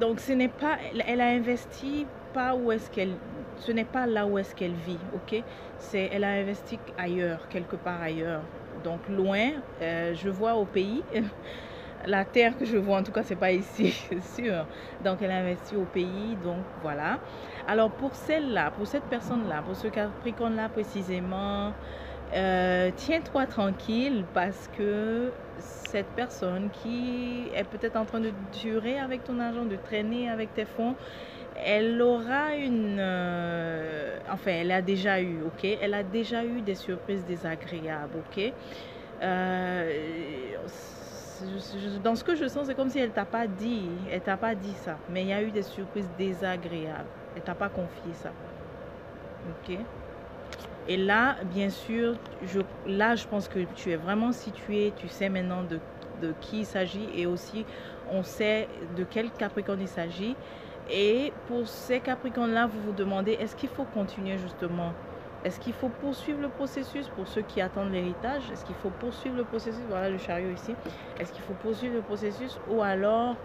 Donc, ce n'est pas, elle a investi pas où est-ce qu'elle, ce n'est pas là où est-ce qu'elle vit, ok? Elle a investi ailleurs, quelque part ailleurs. Donc, loin, je vois au pays, la terre que je vois, en tout cas, c'est pas ici, c'est sûr. Donc, elle a investi au pays, donc voilà. Alors, pour celle-là, pour cette personne-là, pour ce Capricorne-là précisément, tiens-toi tranquille parce que cette personne qui est peut-être en train de durer avec ton argent, de traîner avec tes fonds, elle aura enfin, elle a déjà eu, ok? Elle a déjà eu des surprises désagréables, ok? Euh, dans ce que je sens, c'est comme si elle t'a pas dit, ça, mais il y a eu des surprises désagréables. Elle t'a pas confié ça, ok? Et là, bien sûr, je pense que tu es vraiment situé, tu sais maintenant de qui il s'agit et aussi on sait de quel Capricorne il s'agit. Et pour ces Capricornes-là, vous vous demandez, est-ce qu'il faut continuer justement? Est-ce qu'il faut poursuivre le processus pour ceux qui attendent l'héritage? Est-ce qu'il faut poursuivre le processus? Voilà le chariot ici. Est-ce qu'il faut poursuivre le processus? Ou alors,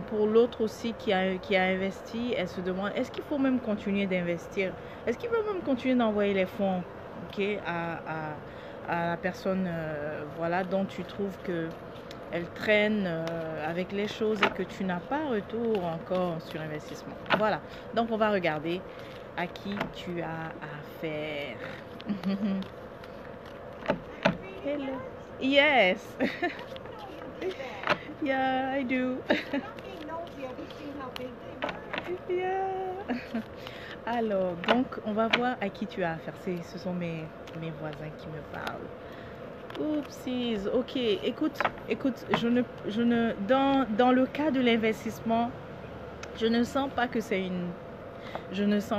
pour l'autre aussi qui a investi, elle se demande, est-ce qu'il faut même continuer d'investir? Est-ce qu'il faut même continuer d'envoyer les fonds, okay, à la personne voilà, dont tu trouves que elle traîne avec les choses et que tu n'as pas retour encore sur investissement. Voilà, donc on va regarder à qui tu as affaire. Hello. Yes. Yeah, I do. Yeah. Alors, donc, on va voir à qui tu as affaire. Ce sont mes voisins qui me parlent. Oupsies, ok, écoute, dans le cas de l'investissement, je ne sens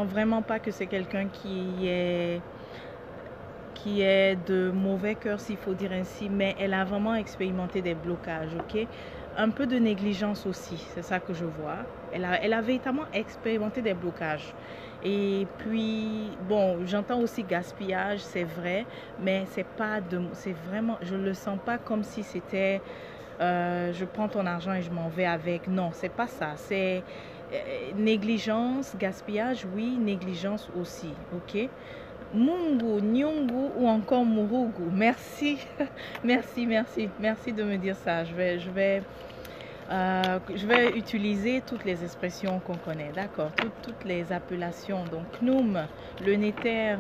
vraiment pas que c'est quelqu'un qui est de mauvais cœur, s'il faut dire ainsi, mais elle a vraiment expérimenté des blocages, ok? Un peu de négligence aussi, c'est ça que je vois. Elle a véritablement expérimenté des blocages. Et puis, bon, j'entends aussi gaspillage, c'est vrai, mais c'est vraiment, je le sens pas comme si c'était, je prends ton argent et je m'en vais avec. Non, c'est pas ça. C'est négligence, gaspillage, oui, négligence aussi, ok? Mungu, Nyungu ou encore Murugu. Merci, merci de me dire ça. Je vais utiliser toutes les expressions qu'on connaît, d'accord, toutes les appellations. Donc, Knum, le Néther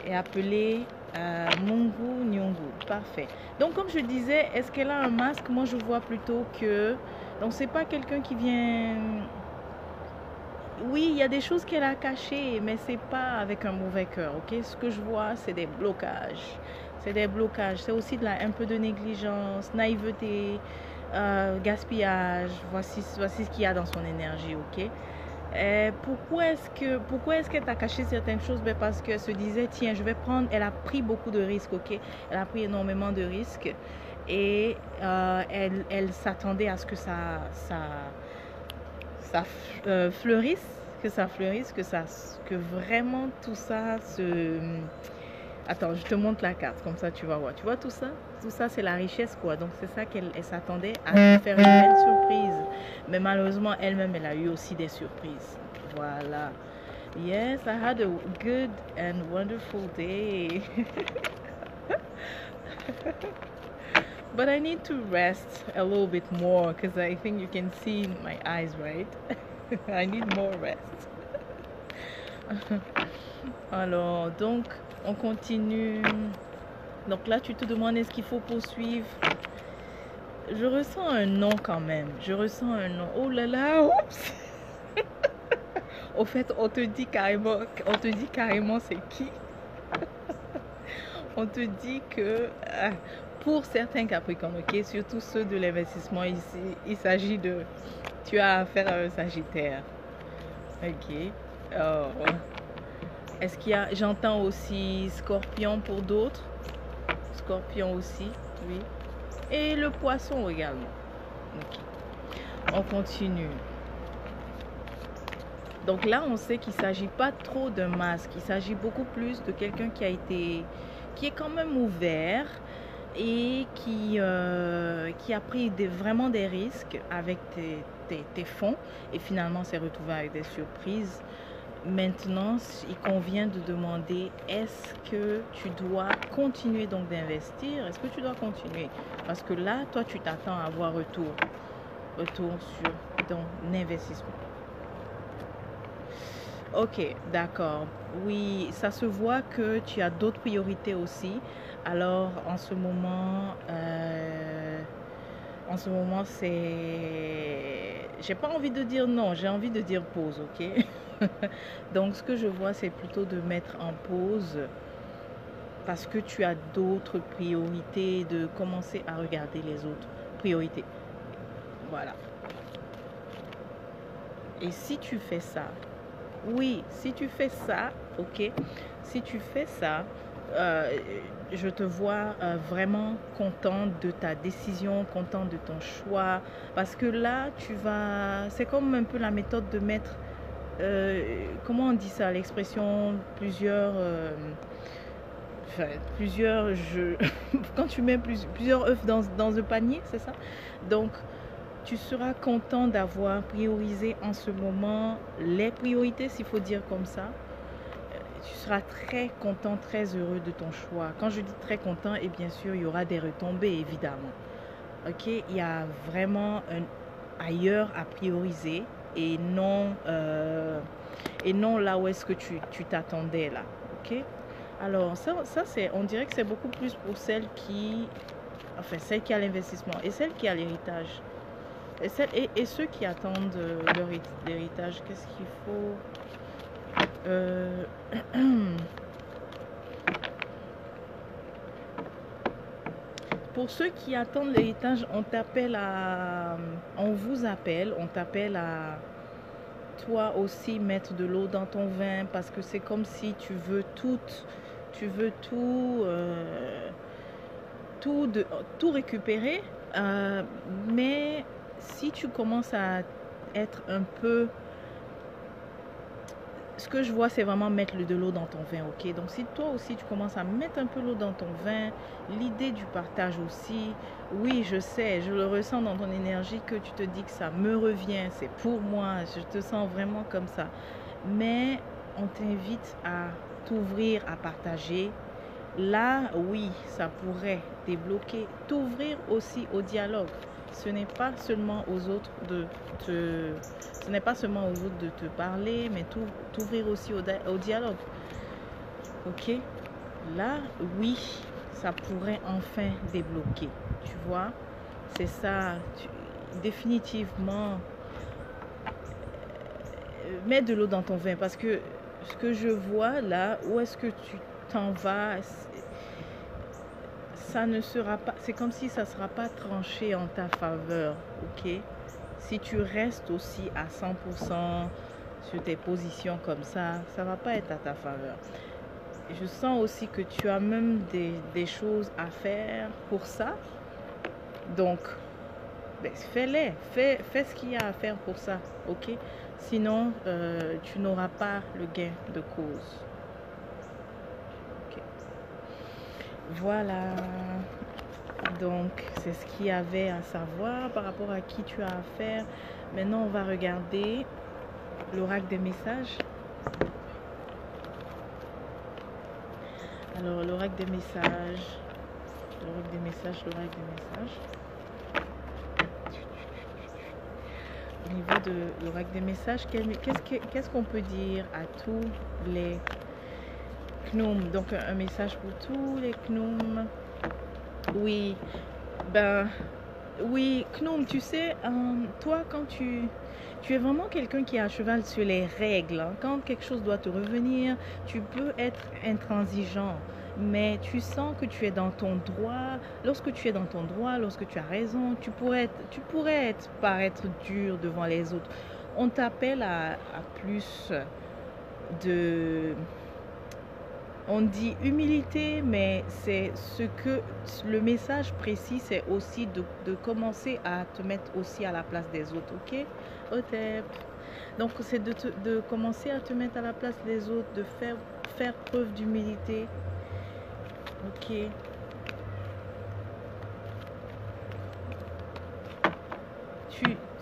est appelé Mungu, Nyungu. Parfait. Donc, comme je disais, est-ce qu'elle a un masque? Moi, je vois plutôt que... Donc, c'est pas quelqu'un qui vient... Oui, il y a des choses qu'elle a cachées, mais c'est pas avec un mauvais cœur, ok? Ce que je vois, c'est des blocages. C'est des blocages. C'est aussi un peu de négligence, naïveté, gaspillage. Voici ce qu'il y a dans son énergie, ok? Pourquoi est-ce qu'elle t'a caché certaines choses? Ben parce qu'elle se disait, tiens, je vais prendre... Elle a pris beaucoup de risques, ok? Elle a pris énormément de risques. Et elle s'attendait à ce que ça fleurisse, que vraiment tout ça se... Attends, je te montre la carte, comme ça tu vas voir. Tu vois tout ça? Tout ça, c'est la richesse, quoi. Donc, c'est ça qu'elle s'attendait à faire une belle surprise. Mais malheureusement, elle-même, elle a eu aussi des surprises. Voilà. Yes, I had a good and wonderful day. But I need to rest a little bit more because I think you can see in my eyes, right? I need more rest. Alors, donc, on continue. Donc là, tu te demandes est-ce qu'il faut poursuivre? Je ressens un non quand même. Je ressens un non. Oh là là, oups! Au fait, on te dit carrément c'est qui? On te dit que pour certains Capricornes, ok, surtout ceux de l'investissement, ici, il s'agit de... Tu as affaire à un Sagittaire. Ok. Oh. Est-ce qu'il y a... J'entends aussi Scorpion pour d'autres. Scorpion aussi, oui. Et le Poisson également. Ok. On continue. Donc là, on sait qu'il ne s'agit pas trop d'un masque. Il s'agit beaucoup plus de quelqu'un qui est quand même ouvert et qui a pris vraiment des risques avec tes fonds et finalement s'est retrouvé avec des surprises. Maintenant, il convient de demander, est-ce que tu dois continuer donc d'investir? Est-ce que tu dois continuer? Parce que là, toi, tu t'attends à avoir retour sur ton investissement. Ok, d'accord. Oui, ça se voit que tu as d'autres priorités aussi. Alors, en ce moment, j'ai pas envie de dire non, j'ai envie de dire pause, ok? Donc, ce que je vois, c'est plutôt de mettre en pause parce que tu as d'autres priorités, de commencer à regarder les autres priorités. Voilà. Et si tu fais ça, oui, si tu fais ça, ok, si tu fais ça, je te vois vraiment content de ta décision, content de ton choix, parce que là, c'est comme un peu la méthode de mettre, comment on dit ça, l'expression plusieurs jeux, quand tu mets plusieurs œufs dans un panier, c'est ça? Donc, tu seras content d'avoir priorisé en ce moment les priorités, s'il faut dire comme ça. Tu seras très content, très heureux de ton choix. Quand je dis très content, et bien sûr, il y aura des retombées, évidemment. Ok, il y a vraiment ailleurs à prioriser et non là où est-ce que tu t'attendais là. Ok, alors ça on dirait que c'est beaucoup plus pour celle qui a l'investissement et celle qui a l'héritage. Et ceux qui attendent leur héritage, qu'est-ce qu'il faut Pour ceux qui attendent l'héritage, on t'appelle à toi aussi mettre de l'eau dans ton vin parce que c'est comme si tu veux tout récupérer, mais si tu commences à être un peu... Ce que je vois, c'est vraiment mettre de l'eau dans ton vin, ok? Donc, si toi aussi, tu commences à mettre un peu l'eau dans ton vin, l'idée du partage aussi, oui, je sais, je le ressens dans ton énergie que tu te dis que ça me revient, c'est pour moi, je te sens vraiment comme ça. Mais on t'invite à t'ouvrir, à partager. Là, oui, ça pourrait débloquer, t'ouvrir aussi au dialogue. Ce n'est pas seulement aux autres de te parler, mais t'ouvrir aussi au dialogue. Ok? Là, oui, ça pourrait enfin débloquer. Tu vois? C'est ça. Définitivement, mets de l'eau dans ton vin parce que ce que je vois là, où est-ce que tu t'en vas, ça ne sera pas, c'est comme si ça ne sera pas tranché en ta faveur, ok? Si tu restes aussi à 100% sur tes positions comme ça ne va pas être à ta faveur. Je sens aussi que tu as même des choses à faire pour ça. Donc, fais-les, fais ce qu'il y a à faire pour ça, ok? Sinon, tu n'auras pas le gain de cause. Okay. Voilà. Donc, c'est ce qu'il y avait à savoir par rapport à qui tu as affaire. Maintenant, on va regarder l'oracle des messages. Alors, l'oracle des messages. Au niveau de l'oracle des messages, qu'est-ce qu'on peut dire à tous les Gnome? Donc, un message pour tous les Gnome. Oui, oui, Gnome, tu sais, toi, quand tu es vraiment quelqu'un qui est à cheval sur les règles, hein. Quand quelque chose doit te revenir, tu peux être intransigeant, mais tu sens que tu es dans ton droit. Lorsque tu es dans ton droit, lorsque tu as raison, tu pourrais paraître dur devant les autres. On t'appelle à plus de... On dit humilité, mais c'est ce que le message précis, c'est aussi de commencer à te mettre aussi à la place des autres, ok? Otep. Donc, c'est de commencer à te mettre à la place des autres, de faire preuve d'humilité, ok?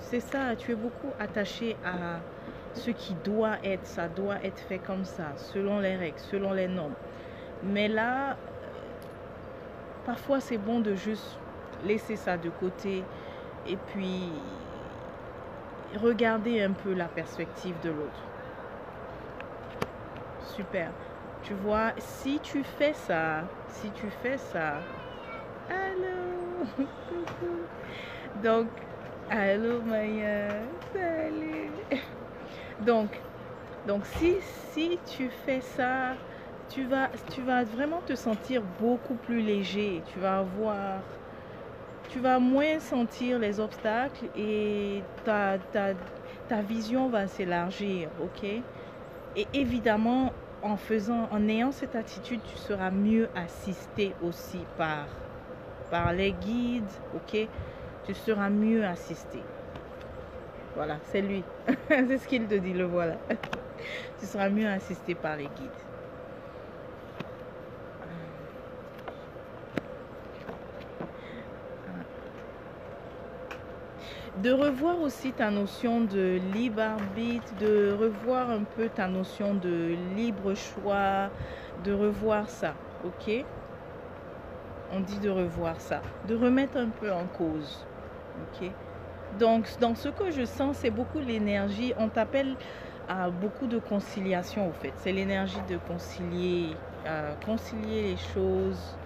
c'est ça, tu es beaucoup attaché à ce qui doit être, ça doit être fait comme ça, selon les règles, selon les normes. Mais là, parfois c'est bon de juste laisser ça de côté et puis regarder un peu la perspective de l'autre. Super. Tu vois, si tu fais ça, allô, coucou. Donc, allô Maya, salut. Donc, si tu fais ça, tu vas vraiment te sentir beaucoup plus léger. Tu vas moins sentir les obstacles et ta vision va s'élargir, ok? Et évidemment, en ayant cette attitude, tu seras mieux assisté aussi par les guides, ok? Tu seras mieux assisté. Voilà, c'est lui. C'est ce qu'il te dit, le voilà. Tu seras mieux assisté par les guides. De revoir aussi ta notion de libre arbitre, de revoir un peu ta notion de libre choix, de revoir ça, ok? On dit de revoir ça, de remettre un peu en cause, ok? Donc, dans ce que je sens, c'est beaucoup l'énergie, on t'appelle à beaucoup de conciliation, au fait. C'est l'énergie de concilier les choses,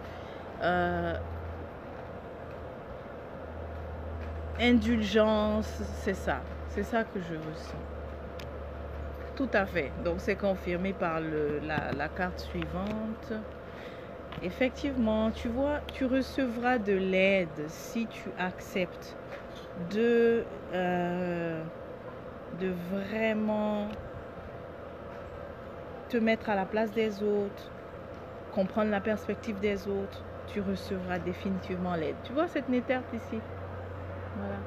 indulgence, c'est ça que je ressens. Tout à fait. Donc c'est confirmé par la carte suivante. Effectivement, tu vois, tu recevras de l'aide si tu acceptes de vraiment te mettre à la place des autres, comprendre la perspective des autres. Tu recevras définitivement l'aide. Tu vois cette néterte ici? Voilà.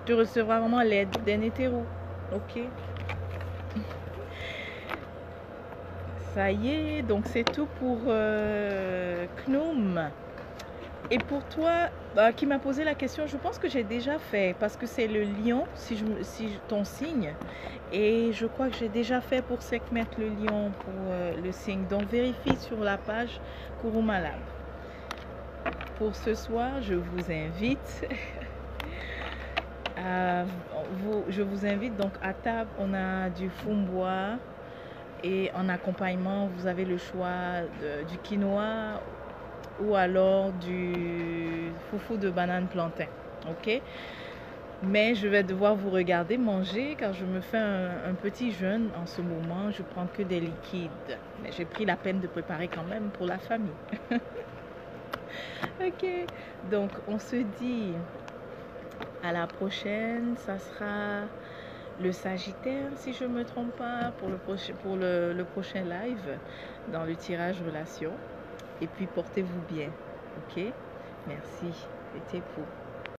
Tu recevras vraiment l'aide d'un hétéro. Ok? Ça y est, donc c'est tout pour Knoum. Et pour toi, qui m'a posé la question, je pense que j'ai déjà fait, parce que c'est le lion, si ton signe. Et je crois que j'ai déjà fait pour Sekhmet le lion, pour le signe. Donc vérifie sur la page Kurumalab. Pour ce soir, je vous invite... je vous invite donc à table, on a du fumbois et en accompagnement, vous avez le choix du quinoa ou alors du foufou de banane plantain, ok? Mais je vais devoir vous regarder manger car je me fais un petit jeûne en ce moment, je prends que des liquides. Mais j'ai pris la peine de préparer quand même pour la famille. Ok, donc on se dit... à la prochaine, ça sera le Sagittaire, si je ne me trompe pas, pour le prochain live dans le tirage relation. Et puis portez-vous bien, ok? Merci, c'était pour.